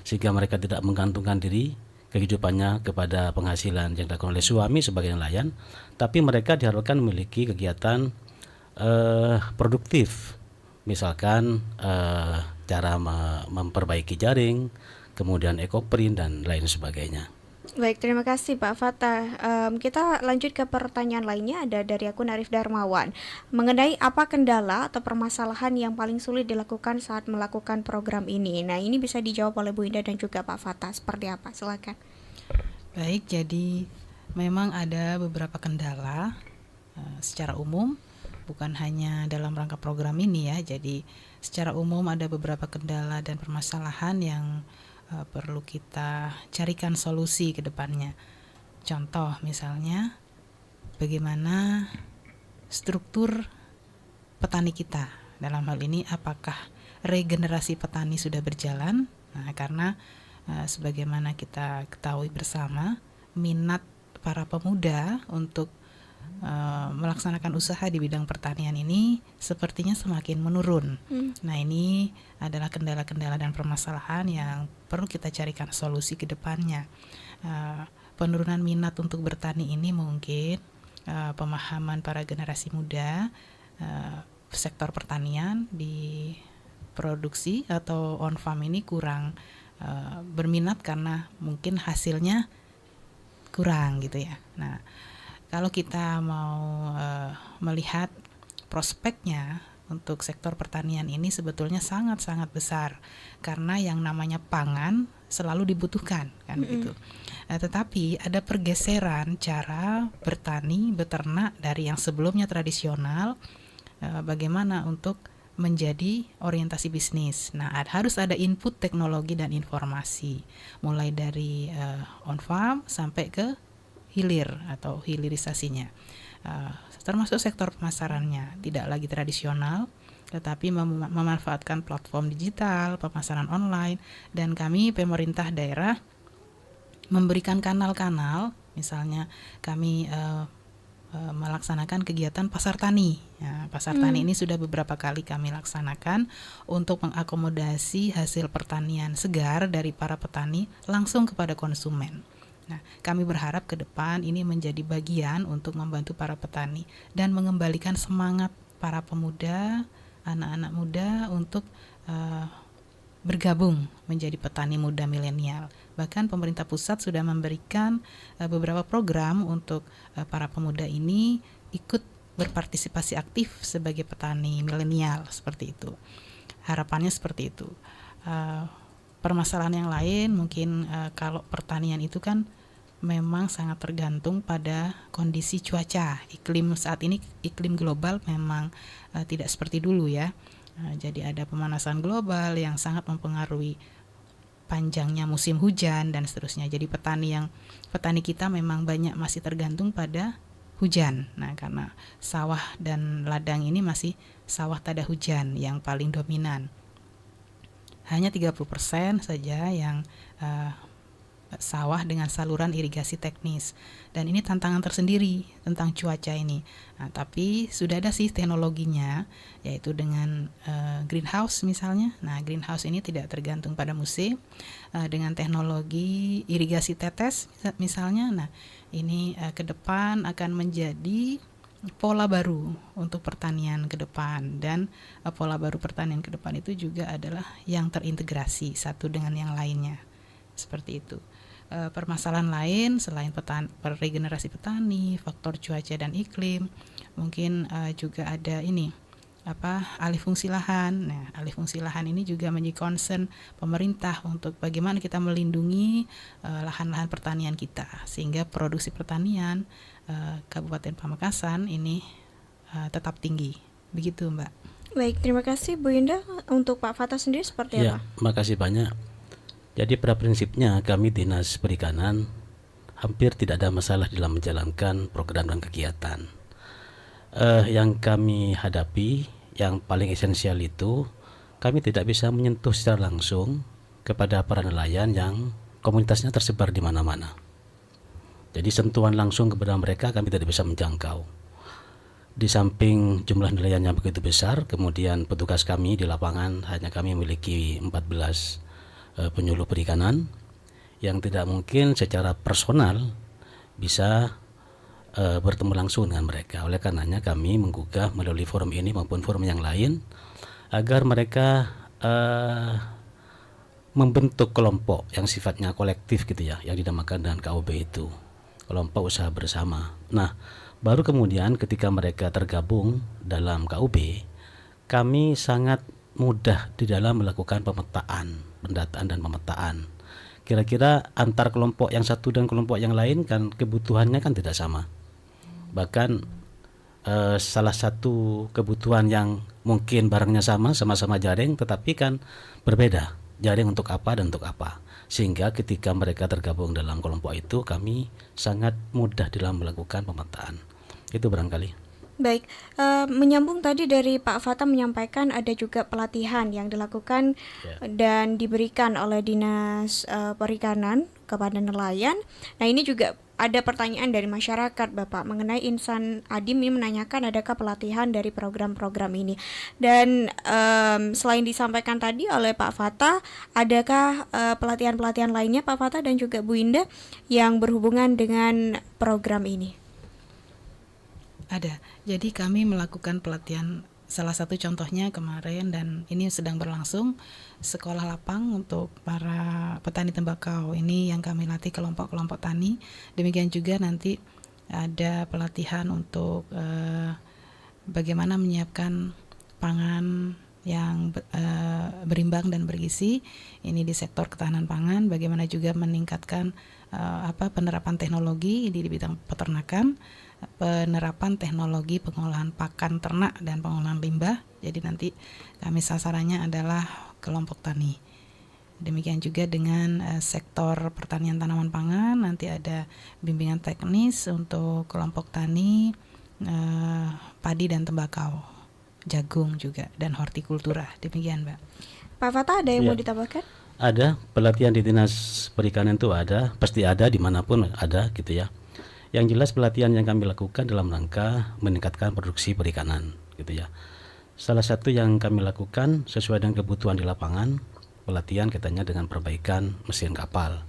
sehingga mereka tidak menggantungkan diri kehidupannya kepada penghasilan yang dilakukan oleh suami sebagai nelayan, tapi mereka diharapkan memiliki kegiatan produktif, misalkan cara memperbaiki jaring, kemudian ekoprint dan lain sebagainya. Baik, terima kasih Pak Fatah. Kita lanjut ke pertanyaan lainnya, ada dari akun Arif Darmawan. Mengenai apa kendala atau permasalahan yang paling sulit dilakukan saat melakukan program ini? Nah, ini bisa dijawab oleh Bu Indah dan juga Pak Fatah. Seperti apa? Silakan. Baik, jadi memang ada beberapa kendala secara umum, bukan hanya dalam rangka program ini ya. Jadi secara umum ada beberapa kendala dan permasalahan yang perlu kita carikan solusi ke depannya. Contoh misalnya bagaimana struktur petani kita. Dalam hal ini apakah regenerasi petani sudah berjalan? Nah, karena sebagaimana kita ketahui bersama, minat para pemuda untuk melaksanakan usaha di bidang pertanian ini sepertinya semakin menurun. Nah, ini adalah kendala-kendala dan permasalahan yang perlu kita carikan solusi ke depannya. Penurunan minat untuk bertani ini mungkin pemahaman para generasi muda sektor pertanian di produksi atau on farm ini kurang berminat karena mungkin hasilnya kurang gitu ya. Nah, kalau kita mau melihat prospeknya untuk sektor pertanian ini sebetulnya sangat-sangat besar karena yang namanya pangan selalu dibutuhkan kan begitu. Tetapi ada pergeseran cara bertani, beternak dari yang sebelumnya tradisional bagaimana untuk menjadi orientasi bisnis. Nah, harus ada input teknologi dan informasi mulai dari on farm sampai ke hilir atau hilirisasinya, termasuk sektor pemasarannya tidak lagi tradisional tetapi memanfaatkan platform digital, pemasaran online, dan kami pemerintah daerah memberikan kanal-kanal, misalnya kami melaksanakan kegiatan pasar tani. Ya, pasar tani ini sudah beberapa kali kami laksanakan untuk mengakomodasi hasil pertanian segar dari para petani langsung kepada konsumen. Nah, kami berharap ke depan ini menjadi bagian untuk membantu para petani dan mengembalikan semangat para pemuda, anak-anak muda untuk bergabung menjadi petani muda milenial. Bahkan pemerintah pusat sudah memberikan beberapa program untuk para pemuda ini ikut berpartisipasi aktif sebagai petani milenial seperti itu. Harapannya seperti itu. Permasalahan yang lain mungkin kalau pertanian itu kan memang sangat tergantung pada kondisi cuaca. Iklim saat ini, iklim global memang tidak seperti dulu ya. Jadi ada pemanasan global yang sangat mempengaruhi panjangnya musim hujan dan seterusnya. Jadi petani kita memang banyak masih tergantung pada hujan. Nah, karena sawah dan ladang ini masih sawah tada hujan yang paling dominan. Hanya 30% saja yang sawah dengan saluran irigasi teknis, dan ini tantangan tersendiri tentang cuaca ini. Nah, tapi sudah ada sih teknologinya, yaitu dengan greenhouse misalnya. Nah, greenhouse ini tidak tergantung pada musim, dengan teknologi irigasi tetes misalnya. Nah, ini ke depan akan menjadi pola baru untuk pertanian ke depan, dan pola baru pertanian ke depan itu juga adalah yang terintegrasi satu dengan yang lainnya, seperti itu. permasalahan lain selain regenerasi petani, faktor cuaca dan iklim, mungkin juga ada alih fungsi lahan. Nah, alih fungsi lahan ini juga menjadi concern pemerintah untuk bagaimana kita melindungi lahan-lahan pertanian kita sehingga produksi pertanian Kabupaten Pamekasan ini tetap tinggi. Begitu, Mbak. Baik, terima kasih Bu Indah. Untuk Pak Fatah sendiri seperti Ya, apa? makasih banyak. Jadi pada prinsipnya kami Dinas Perikanan hampir tidak ada masalah dalam menjalankan program dan kegiatan. Yang kami hadapi, yang paling esensial itu kami tidak bisa menyentuh secara langsung kepada para nelayan yang komunitasnya tersebar di mana-mana. Jadi sentuhan langsung kepada mereka kami tidak bisa menjangkau. Di samping jumlah nelayan yang begitu besar, kemudian petugas kami di lapangan hanya kami memiliki 14 penyuluh perikanan yang tidak mungkin secara personal bisa bertemu langsung dengan mereka. Oleh karenanya kami menggugah melalui forum ini maupun forum yang lain agar mereka membentuk kelompok yang sifatnya kolektif gitu ya, yang dinamakan dengan KUB itu, kelompok usaha bersama. Nah, baru kemudian ketika mereka tergabung dalam KUB, kami sangat mudah di dalam melakukan pemetaan, pendataan dan pemetaan. Kira-kira antar kelompok yang satu dan kelompok yang lain kan kebutuhannya kan tidak sama. Bahkan salah satu kebutuhan yang mungkin barangnya sama-sama jaring, tetapi kan berbeda, jaring untuk apa dan untuk apa. Sehingga ketika mereka tergabung dalam kelompok itu, kami sangat mudah dalam melakukan pemetaan. Itu barangkali. Baik, menyambung tadi dari Pak Fatah menyampaikan ada juga pelatihan yang dilakukan dan diberikan oleh Dinas Perikanan kepada nelayan. Nah, ini juga ada pertanyaan dari masyarakat Bapak mengenai Insan Adim ini menanyakan adakah pelatihan dari program-program ini. Dan selain disampaikan tadi oleh Pak Fatah, adakah pelatihan-pelatihan lainnya Pak Fatah dan juga Bu Indah yang berhubungan dengan program ini? Ada. Jadi kami melakukan pelatihan, salah satu contohnya kemarin dan ini sedang berlangsung, sekolah lapang untuk para petani tembakau. Ini yang kami latih kelompok-kelompok tani. Demikian juga nanti ada pelatihan untuk bagaimana menyiapkan pangan yang berimbang dan bergizi. Ini di sektor ketahanan pangan, bagaimana juga meningkatkan penerapan teknologi di bidang peternakan, penerapan teknologi pengolahan pakan ternak dan pengolahan limbah. Jadi nanti kami sasarannya adalah kelompok tani. Demikian juga dengan sektor pertanian tanaman pangan, nanti ada bimbingan teknis untuk kelompok tani padi dan tembakau, jagung juga, dan hortikultura. Demikian, Mbak. Pak Fatah, ada yang mau ditambahkan? Ada, pelatihan di Dinas Perikanan itu ada, pasti ada dimanapun ada gitu ya. Yang jelas pelatihan yang kami lakukan dalam rangka meningkatkan produksi perikanan gitu ya. Salah satu yang kami lakukan sesuai dengan kebutuhan di lapangan, pelatihan katanya dengan perbaikan mesin kapal.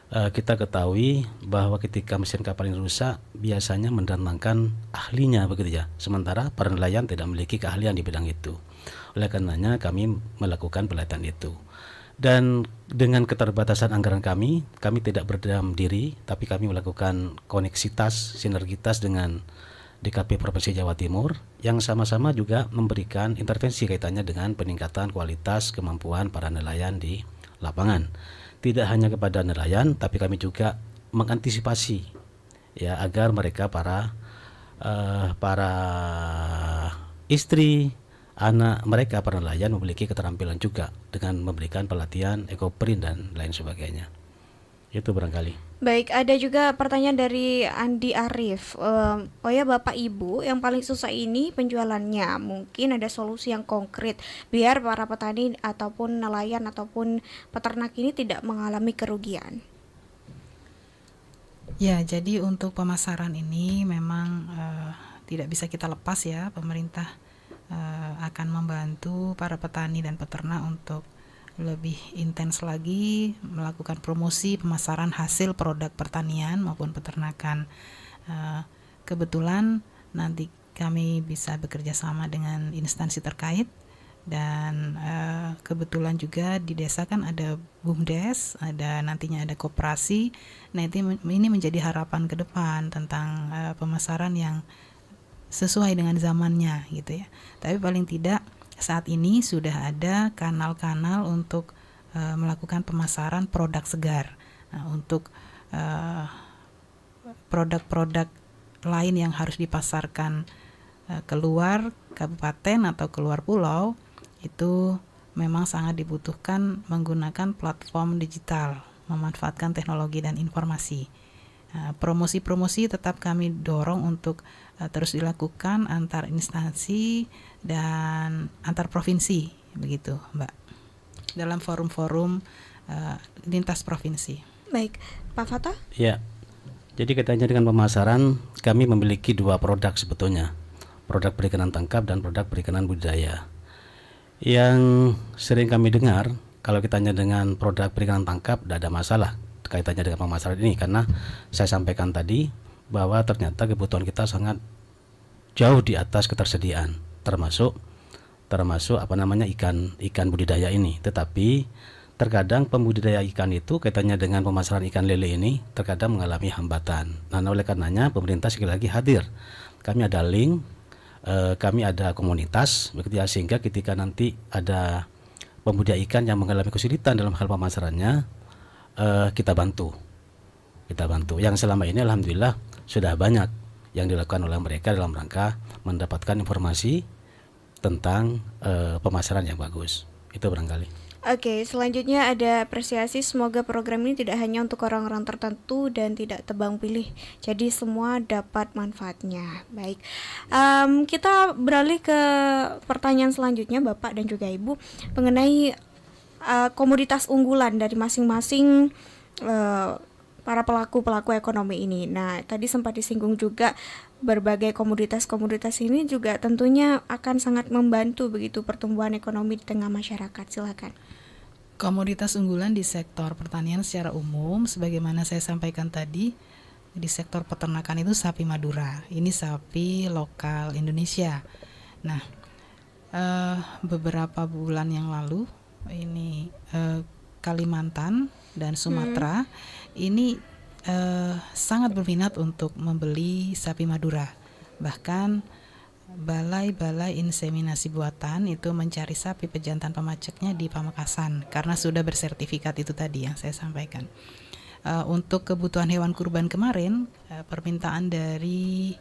Kita ketahui bahwa ketika mesin kapal ini rusak biasanya mendatangkan ahlinya begitu ya. Sementara para nelayan tidak memiliki keahlian di bidang itu. Oleh karenanya kami melakukan pelatihan itu. Dan dengan keterbatasan anggaran kami tidak berdiam diri, tapi kami melakukan koneksitas, sinergitas dengan DKP Provinsi Jawa Timur yang sama-sama juga memberikan intervensi kaitannya dengan peningkatan kualitas kemampuan para nelayan di lapangan. Tidak hanya kepada nelayan, tapi kami juga mengantisipasi ya agar mereka para istri, anak mereka para nelayan memiliki keterampilan juga dengan memberikan pelatihan ekoprint dan lain sebagainya. Itu barangkali. Baik, ada juga pertanyaan dari Andi Arif. Oh ya Bapak Ibu, yang paling susah ini penjualannya. Mungkin ada solusi yang konkret biar para petani ataupun nelayan ataupun peternak ini tidak mengalami kerugian. Ya, jadi untuk pemasaran ini memang tidak bisa kita lepas ya. Pemerintah akan membantu para petani dan peternak untuk lebih intens lagi melakukan promosi pemasaran hasil produk pertanian maupun peternakan. Kebetulan nanti kami bisa bekerja sama dengan instansi terkait Dan kebetulan juga di desa kan ada BUMDes, nantinya ada koperasi. Nah, ini menjadi harapan ke depan tentang pemasaran yang sesuai dengan zamannya gitu ya. Tapi paling tidak saat ini sudah ada kanal-kanal untuk melakukan pemasaran produk segar. Nah, untuk produk-produk lain yang harus dipasarkan keluar kabupaten atau keluar pulau, itu memang sangat dibutuhkan menggunakan platform digital, memanfaatkan teknologi dan informasi. Promosi-promosi tetap kami dorong untuk terus dilakukan antar instansi dan antar provinsi, begitu Mbak, dalam forum-forum lintas provinsi. Baik, Pak Fatah? Ya, jadi kaitannya dengan pemasaran, kami memiliki 2 produk sebetulnya, produk perikanan tangkap dan produk perikanan budidaya. Yang sering kami dengar, kalau kita tanya dengan produk perikanan tangkap, tidak ada masalah kaitannya dengan pemasaran ini, karena saya sampaikan tadi bahwa ternyata kebutuhan kita sangat jauh di atas ketersediaan, termasuk ikan budidaya ini. Tetapi terkadang pembudidaya ikan itu kaitannya dengan pemasaran ikan lele ini terkadang mengalami hambatan. Nah, oleh karenanya pemerintah sekali lagi hadir. Kami ada link, kami ada komunitas, begitu ya, sehingga ketika nanti ada pembudidaya ikan yang mengalami kesulitan dalam hal pemasarannya, kita bantu. Yang selama ini alhamdulillah sudah banyak yang dilakukan oleh mereka dalam rangka mendapatkan informasi tentang pemasaran yang bagus. Itu barangkali. Oke, selanjutnya ada apresiasi, semoga program ini tidak hanya untuk orang-orang tertentu dan tidak tebang pilih, jadi semua dapat manfaatnya. Baik, kita beralih ke pertanyaan selanjutnya Bapak dan juga Ibu mengenai komoditas unggulan dari masing-masing para pelaku ekonomi ini. Nah, tadi sempat disinggung juga berbagai komoditas ini juga tentunya akan sangat membantu begitu pertumbuhan ekonomi di tengah masyarakat. Silakan. Komoditas unggulan di sektor pertanian secara umum, sebagaimana saya sampaikan tadi, di sektor peternakan itu sapi Madura. Ini sapi lokal Indonesia. Nah, beberapa bulan yang lalu, ini Kalimantan dan Sumatera ini sangat berminat untuk membeli sapi Madura. Bahkan balai-balai inseminasi buatan itu mencari sapi pejantan pemaceknya di Pamekasan karena sudah bersertifikat itu tadi yang saya sampaikan. Untuk kebutuhan hewan kurban kemarin, permintaan dari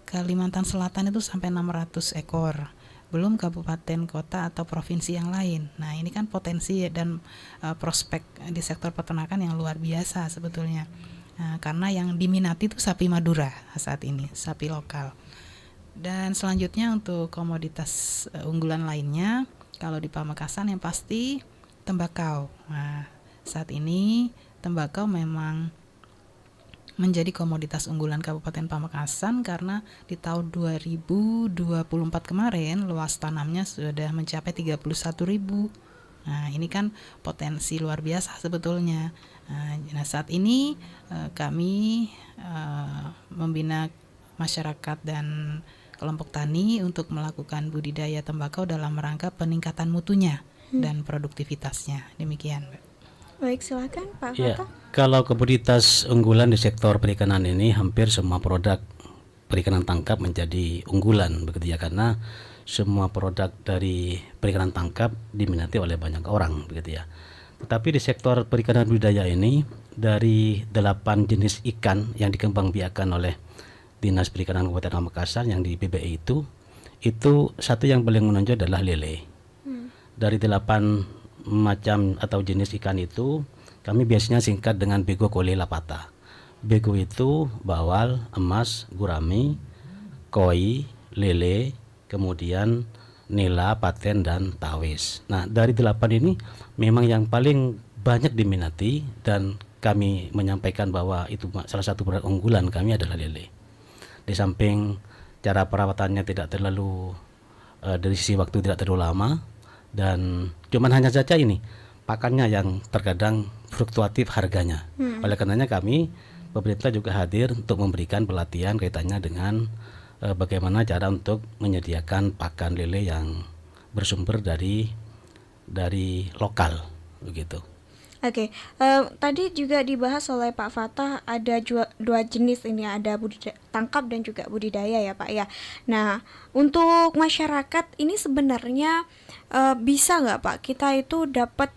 Kalimantan Selatan itu sampai 600 ekor. Belum kabupaten, kota, atau provinsi yang lain. Nah, ini kan potensi dan prospek di sektor peternakan yang luar biasa sebetulnya. Karena yang diminati itu sapi Madura saat ini, sapi lokal. Dan selanjutnya untuk komoditas unggulan lainnya, kalau di Pamekasan yang pasti tembakau. Nah, saat ini tembakau memang menjadi komoditas unggulan Kabupaten Pamekasan karena di tahun 2024 kemarin luas tanamnya sudah mencapai 31.000. Nah, ini kan potensi luar biasa sebetulnya. Nah, saat ini kami membina masyarakat dan kelompok tani untuk melakukan budidaya tembakau dalam rangka peningkatan mutunya dan produktivitasnya. Demikian, Mbak. Baik, silakan Pak Ya, Fatah. kalau komoditas unggulan di sektor perikanan ini hampir semua produk perikanan tangkap menjadi unggulan begitu ya, karena semua produk dari perikanan tangkap diminati oleh banyak orang begitu ya. Tetapi di sektor perikanan budidaya ini dari 8 jenis ikan yang dikembangbiakan oleh Dinas Perikanan Kabupaten Pamekasan yang di PBI itu satu yang paling menonjol adalah lele. Dari 8 macam atau jenis ikan itu kami biasanya singkat dengan bego, kole, lapata. Bego itu bawal, emas, gurami, koi, lele, kemudian nila, paten, dan tawis. Nah, dari 8 ini memang yang paling banyak diminati dan kami menyampaikan bahwa itu salah satu produk unggulan kami adalah lele. Di samping cara perawatannya tidak terlalu dari sisi waktu tidak terlalu lama, dan cuman hanya saja ini pakannya yang terkadang fluktuatif harganya. Oleh karenanya kami pemerintah juga hadir untuk memberikan pelatihan kaitannya dengan bagaimana cara untuk menyediakan pakan lele yang bersumber dari lokal begitu. Oke, tadi juga dibahas oleh Pak Fatah ada dua jenis ini, ada tangkap dan juga budidaya ya Pak ya. Nah, untuk masyarakat ini sebenarnya bisa nggak Pak kita itu dapat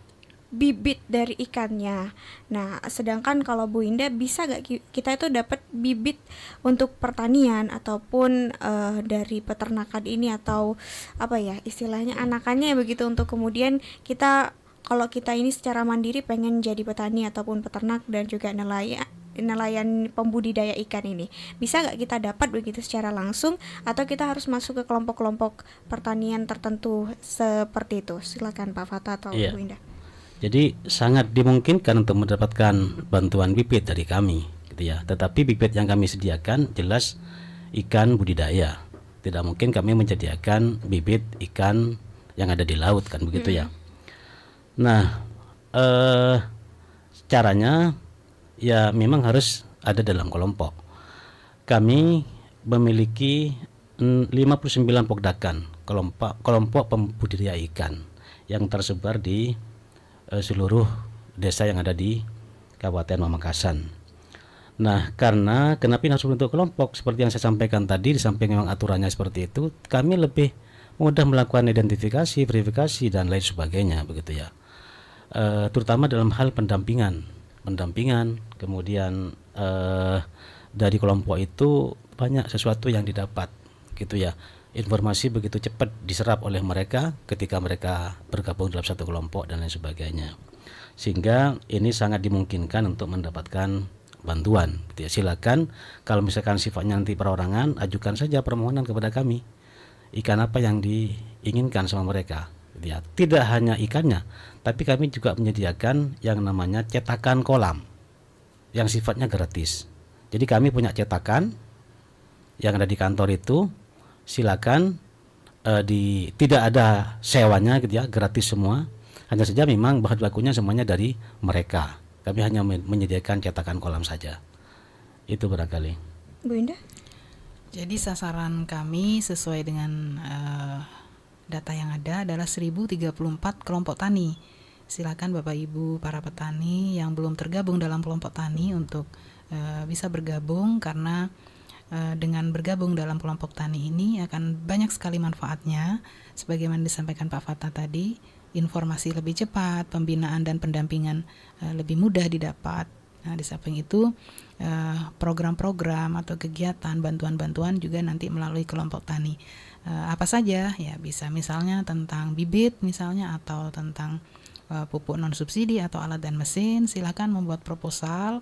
bibit dari ikannya? Nah, sedangkan kalau Bu Indah bisa nggak kita itu dapat bibit untuk pertanian ataupun dari peternakan ini, atau apa ya istilahnya anakannya begitu, untuk kemudian kita, kalau kita ini secara mandiri pengen jadi petani ataupun peternak dan juga nelayan pembudidaya ikan ini, bisa nggak kita dapat begitu secara langsung, atau kita harus masuk ke kelompok-kelompok pertanian tertentu seperti itu? Silakan Pak Fatah atau Bu Indah. Jadi sangat dimungkinkan untuk mendapatkan bantuan bibit dari kami, gitu ya. Tetapi bibit yang kami sediakan jelas ikan budidaya. Tidak mungkin kami menyediakan bibit ikan yang ada di laut, kan begitu ya. Nah, caranya ya memang harus ada dalam kelompok. Kami memiliki 59 pokdakan, kelompok pembudidaya ikan yang tersebar di seluruh desa yang ada di Kabupaten Pamekasan. Nah, karena kenapa harus bentuk kelompok seperti yang saya sampaikan tadi, di samping memang aturannya seperti itu, kami lebih mudah melakukan identifikasi, verifikasi dan lain sebagainya begitu ya. Terutama dalam hal pendampingan, kemudian dari kelompok itu banyak sesuatu yang didapat gitu ya. Informasi begitu cepat diserap oleh mereka ketika mereka bergabung dalam satu kelompok dan lain sebagainya, sehingga ini sangat dimungkinkan untuk mendapatkan bantuan gitu ya. Silakan kalau misalkan sifatnya nanti perorangan, ajukan saja permohonan kepada kami, ikan apa yang diinginkan sama mereka gitu ya. Tidak hanya ikannya, tapi kami juga menyediakan yang namanya cetakan kolam yang sifatnya gratis. Jadi kami punya cetakan yang ada di kantor itu, silakan tidak ada sewanya gitu ya, gratis semua. Hanya saja memang bahan bakunya semuanya dari mereka. Kami hanya menyediakan cetakan kolam saja. Itu barangkali. Bu Indah? Jadi sasaran kami sesuai dengan data yang ada adalah 1034 kelompok tani. Silakan Bapak Ibu para petani yang belum tergabung dalam kelompok tani untuk bisa bergabung, karena dengan bergabung dalam kelompok tani ini akan banyak sekali manfaatnya. Sebagaimana disampaikan Pak Fatah tadi, informasi lebih cepat, pembinaan dan pendampingan lebih mudah didapat. Nah, di samping itu program-program atau kegiatan bantuan-bantuan juga nanti melalui kelompok tani. Apa saja ya, bisa misalnya tentang bibit misalnya, atau tentang pupuk non subsidi atau alat dan mesin. Silakan membuat proposal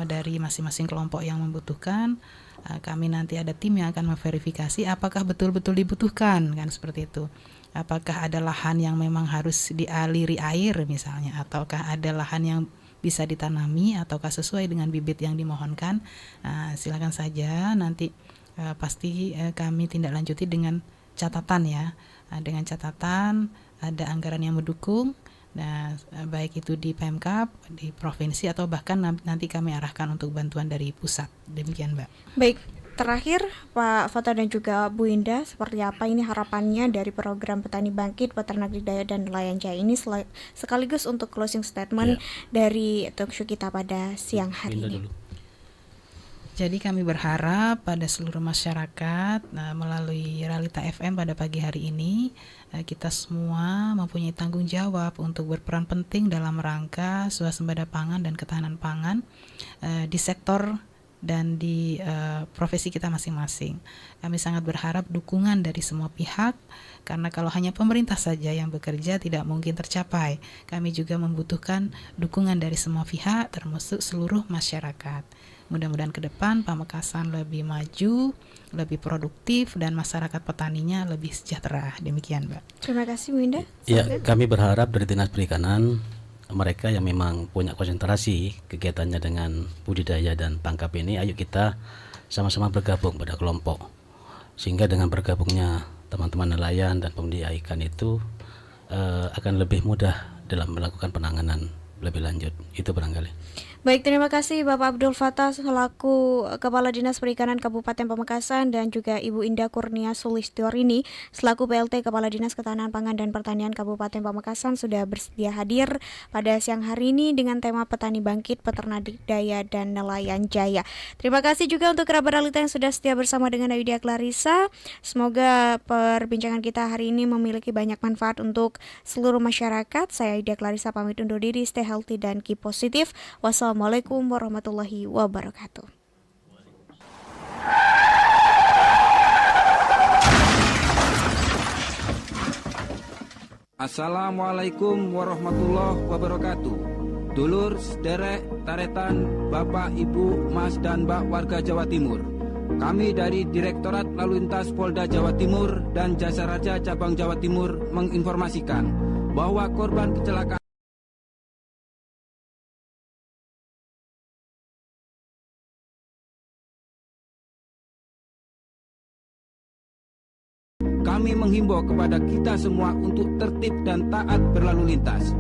dari masing-masing kelompok yang membutuhkan. Kami nanti ada tim yang akan memverifikasi apakah betul-betul dibutuhkan, kan seperti itu. Apakah ada lahan yang memang harus dialiri air misalnya, ataukah ada lahan yang bisa ditanami, ataukah sesuai dengan bibit yang dimohonkan. Silakan saja, nanti pasti kami tindak lanjuti dengan catatan ya, dengan catatan ada anggaran yang mendukung. Nah, baik itu di Pemkab, di provinsi, atau bahkan nanti kami arahkan untuk bantuan dari pusat. Demikian, Mbak. Baik, terakhir Pak Fatah dan juga Bu Indah, seperti apa ini harapannya dari program Petani Bangkit, Peternak Didaya dan Nelayan Jaya ini, sekaligus untuk closing statement dari talkshow kita pada siang hari ini. Jadi kami berharap pada seluruh masyarakat melalui Realita FM pada pagi hari ini, kita semua mempunyai tanggung jawab untuk berperan penting dalam rangka swasembada pangan dan ketahanan pangan di sektor dan di profesi kita masing-masing. Kami sangat berharap dukungan dari semua pihak, karena kalau hanya pemerintah saja yang bekerja tidak mungkin tercapai. Kami juga membutuhkan dukungan dari semua pihak, termasuk seluruh masyarakat. Mudah-mudahan ke depan Pamekasan lebih maju, lebih produktif, dan masyarakat petaninya lebih sejahtera. Demikian, Mbak. Terima kasih, Bu Indah. Ya, kami berharap dari Dinas Perikanan, mereka yang memang punya konsentrasi kegiatannya dengan budidaya dan tangkap ini, ayo kita sama-sama bergabung pada kelompok, sehingga dengan bergabungnya teman-teman nelayan dan pembudidaya ikan itu akan lebih mudah dalam melakukan penanganan lebih lanjut. Itu barangkali. Baik, terima kasih Bapak Abdul Fattah selaku Kepala Dinas Perikanan Kabupaten Pamekasan dan juga Ibu Indah Kurnia Sulistyorini selaku PLT Kepala Dinas Ketahanan Pangan dan Pertanian Kabupaten Pamekasan sudah bersedia hadir pada siang hari ini dengan tema Petani Bangkit, Peternak Dikdaya dan Nelayan Jaya. Terima kasih juga untuk kerabat Realita yang sudah setia bersama dengan Ayudia Clarissa. Semoga perbincangan kita hari ini memiliki banyak manfaat untuk seluruh masyarakat. Saya Ayudia Clarissa pamit undur diri, stay healthy dan keep positif. Wassalamualaikum warahmatullahi wabarakatuh. Assalamualaikum warahmatullahi wabarakatuh. Dulur, sederek, taretan, Bapak, Ibu, Mas, dan Mbak warga Jawa Timur. Kami dari Direktorat Lalu Lintas Polda Jawa Timur dan Jasa Raja Cabang Jawa Timur menginformasikan bahwa korban kecelakaan kami menghimbau kepada kita semua untuk tertib dan taat berlalu lintas.